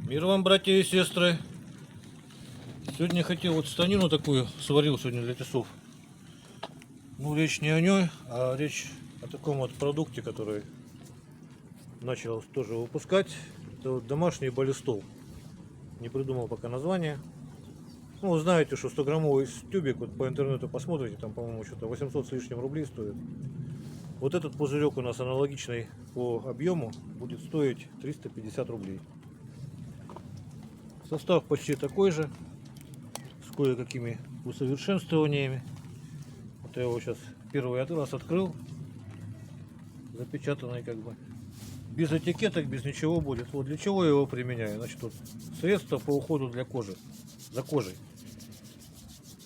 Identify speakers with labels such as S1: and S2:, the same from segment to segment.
S1: Мир вам, братья и сестры. Сегодня хотел вот станину такую сварил сегодня для тесов. Ну, речь не о ней, а речь о таком вот продукте, который начал тоже выпускать. Это вот домашний баллистол. Не придумал пока название. Ну, вы знаете, что 100-граммовый тюбик, вот по интернету посмотрите, там, по-моему, что-то 800 с лишним рублей стоит. Вот этот пузырек у нас аналогичный по объему будет стоить 350 рублей. Состав почти такой же, с кое-какими усовершенствованиями. Вот я его сейчас первый раз открыл, запечатанный как бы. Без этикеток, без ничего будет. Вот для чего я его применяю. Значит, вот средство по уходу для кожи, за кожей.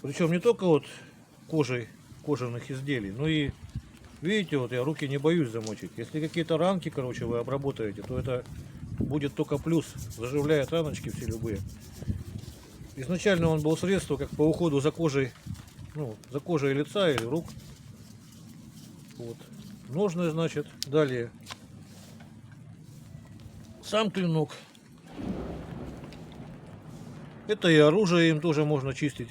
S1: Причем не только вот кожей кожаных изделий, но и, видите, вот я руки не боюсь замочить. Если какие-то ранки, короче, вы обработаете, то это будет только плюс, заживляет раночки все любые. Изначально он был средство как по уходу за кожей, ну, за кожей лица или рук. Вот. Ножны, значит, далее сам клинок. Это и оружие им тоже можно чистить.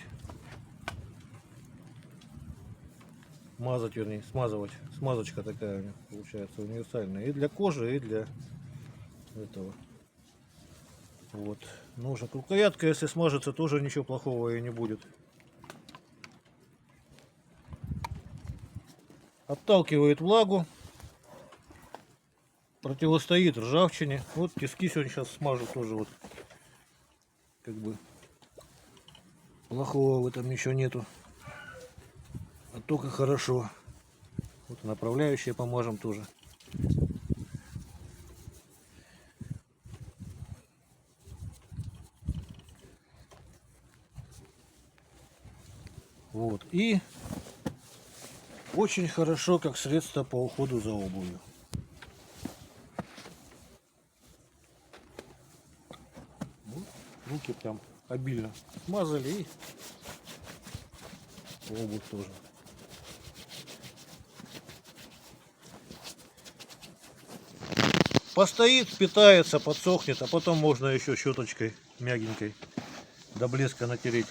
S1: Мазать, вернее, смазывать. Смазочка такая у них получается универсальная. И для кожи, и для этого. Вот. Ножик. Рукоятка, если смажется, тоже ничего плохого и не будет. Отталкивает влагу. Противостоит ржавчине. Вот тиски сегодня сейчас смажу тоже вот. Как бы плохого в этом ничего нету. А только хорошо. Вот направляющие помажем тоже. Вот. И очень хорошо как средство по уходу за обувью. Вот. Руки прям обильно смазали и обувь тоже. Постоит, впитается, подсохнет, а потом можно еще щеточкой мягенькой до блеска натереть.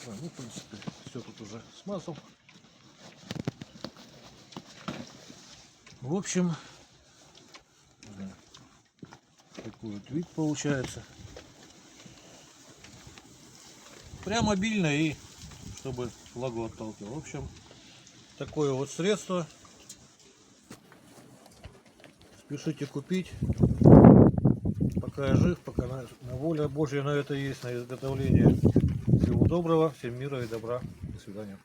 S1: Ну, в принципе, все тут уже смазал. В общем, такой вот вид получается. Прям обильно и чтобы влагу отталкивал. В общем, такое вот средство. Спешите купить. Пока я жив, пока на воля Божья на это есть, на изготовление. Всего доброго, всем мира и добра. До свидания.